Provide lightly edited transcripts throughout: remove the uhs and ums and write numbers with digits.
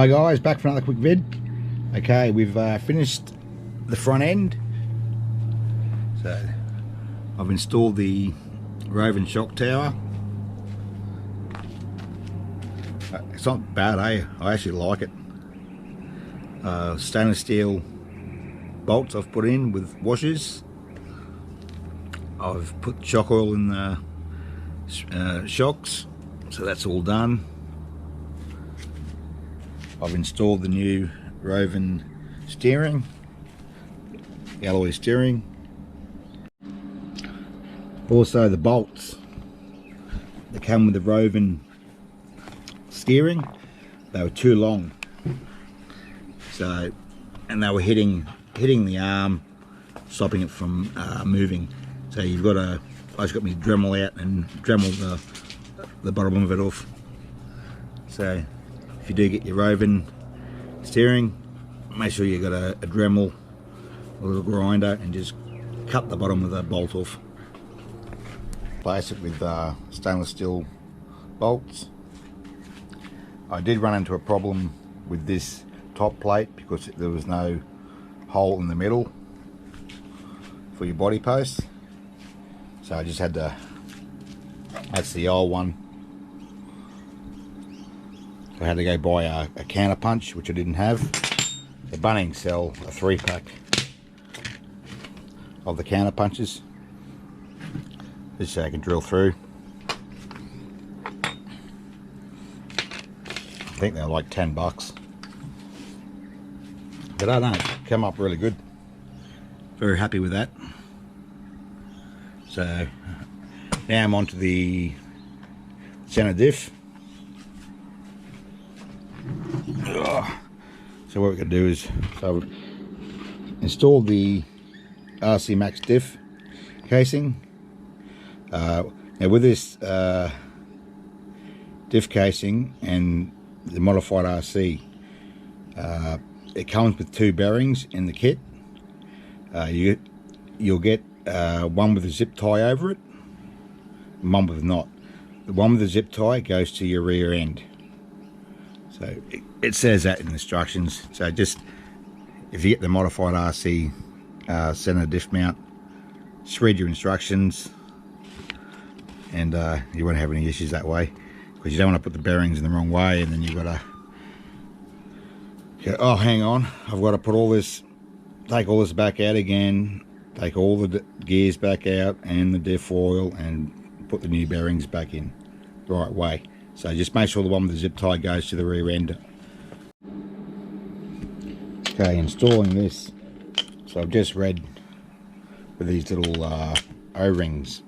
Hi guys, back for another quick vid. Okay, we've finished the front end. So I've installed the Roving shock tower. It's not bad, eh? I actually like it. Stainless steel bolts I've put in with washers. I've put shock oil in the shocks, so that's all done. I've installed the new Roving steering, the alloy steering. Also the bolts that come with the Roving steering, they were too long. So, and they were hitting the arm, stopping it from moving. So you've got to, I just got me Dremel out and Dremel the bottom of it off. So if you do get your Roving steering, make sure you got a Dremel, a little grinder, and just cut the bottom of the bolt off. Place it with stainless steel bolts. I did run into a problem with this top plate because there was no hole in the middle for your body post, so I just had to, that's the old one, so I had to go buy a counter punch, which I didn't have. The Bunnings sell a 3-pack of the counter punches just so I can drill through. I think they're like 10 bucks. But I don't know, come up really good. Very happy with that. So now I'm onto the center diff. So what we can do is, so install the RC Max diff casing. Now with this diff casing and the modified RC, it comes with 2 bearings in the kit. You'll get one with a zip tie over it, and one with not. The one with the zip tie goes to your rear end. So it says that in the instructions. So just, if you get the modified RC center diff mount, just read your instructions, and you won't have any issues that way, because you don't want to put the bearings in the wrong way, and then you've got to go, oh hang on, I've got to put all this, take all this back out again, take all the gears back out and the diff oil, and put the new bearings back in the right way. So just make sure the one with the zip tie goes to the rear end. Okay, installing this. So I've just read with these little O-rings.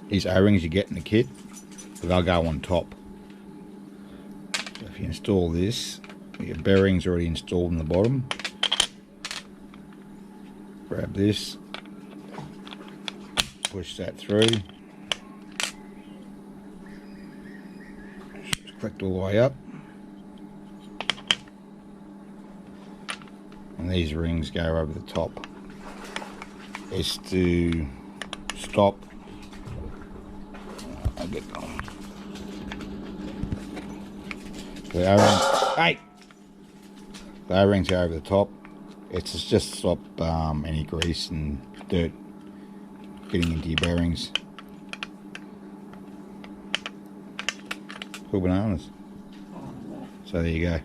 These O-rings you get in the kit, but they'll go on top. So if you install this, your bearings already installed in the bottom. Grab this, push that through. Clicked all the way up, and these rings go over the top. It's to stop. I'll get on. The O-rings, hey! The O-rings go over the top. It's just to stop any grease and dirt getting into your bearings. Cool bananas. So there you go.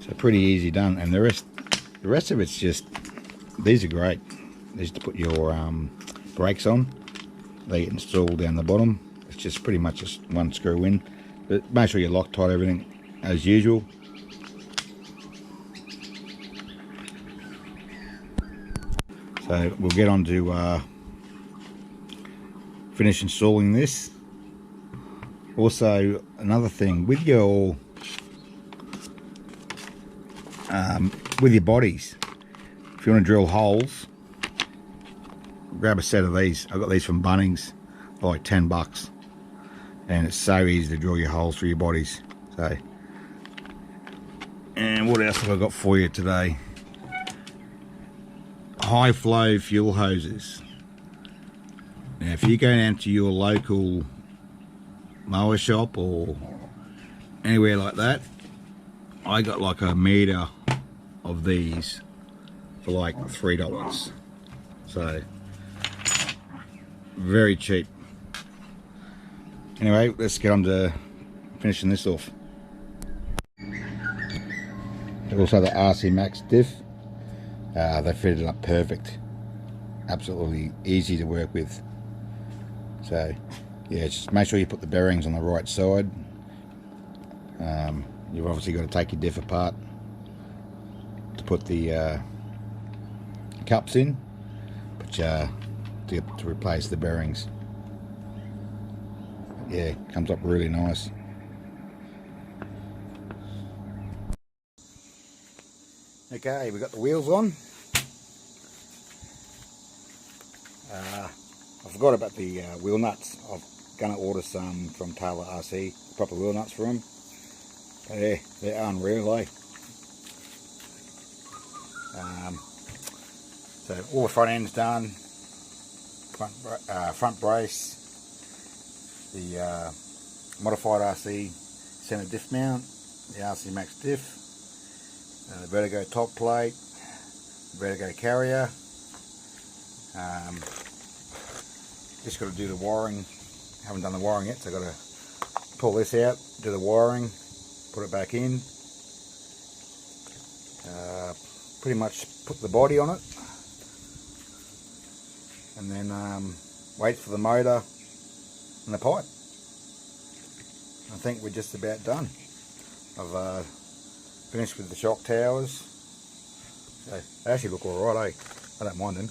So pretty easy done, and the rest of it's just, these are great. These to put your brakes on. They get installed down the bottom. It's just pretty much just one screw in, but make sure you Loctite everything as usual. So we'll get on to finish installing this. Also, another thing with your bodies, if you want to drill holes, grab a set of these. I got these from Bunnings, for like 10 bucks, and it's so easy to drill your holes for your bodies. So, and what else have I got for you today? High flow fuel hoses. Now if you go down to your local mower shop or anywhere like that, I got like a meter of these for like $3. So very cheap. Anyway, let's get on to finishing this off. Also the RC Max Diff, they fitted it up perfect, absolutely easy to work with. So yeah, just make sure you put the bearings on the right side. You've obviously got to take your diff apart to put the cups in, but to replace the bearings. Yeah, comes up really nice. Okay, we got the wheels on. I forgot about the wheel nuts. I'm gonna order some from Taylor RC, proper wheel nuts for them. But they're unreal, eh? So all the front end's done. Front brace, the modified RC center diff mount, the RC Max diff, the Vertigo top plate, Vertigo carrier. Just got to do the wiring. Haven't done the wiring yet, so I've got to pull this out, do the wiring, put it back in. Pretty much put the body on it, and then wait for the motor and the pipe. I think we're just about done. I've finished with the shock towers. So they actually look alright, eh? I don't mind them.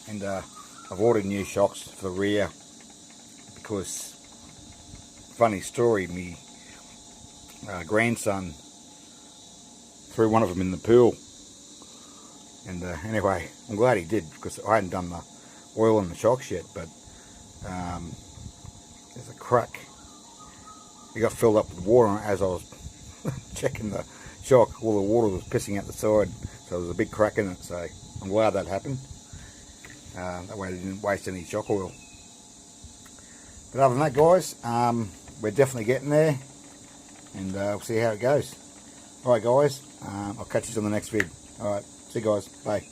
And I've ordered new shocks for the rear because, funny story, me grandson threw one of them in the pool. And anyway, I'm glad he did, because I hadn't done the oil in the shocks yet, but there's a crack. It got filled up with water as I was checking the shock. All the water was pissing out the side, so there was a big crack in it, so I'm glad that happened. That way I didn't waste any shock oil. But other than that, guys, we're definitely getting there, and we'll see how it goes. Alright guys, I'll catch you on the next vid. Alright, see you guys, bye.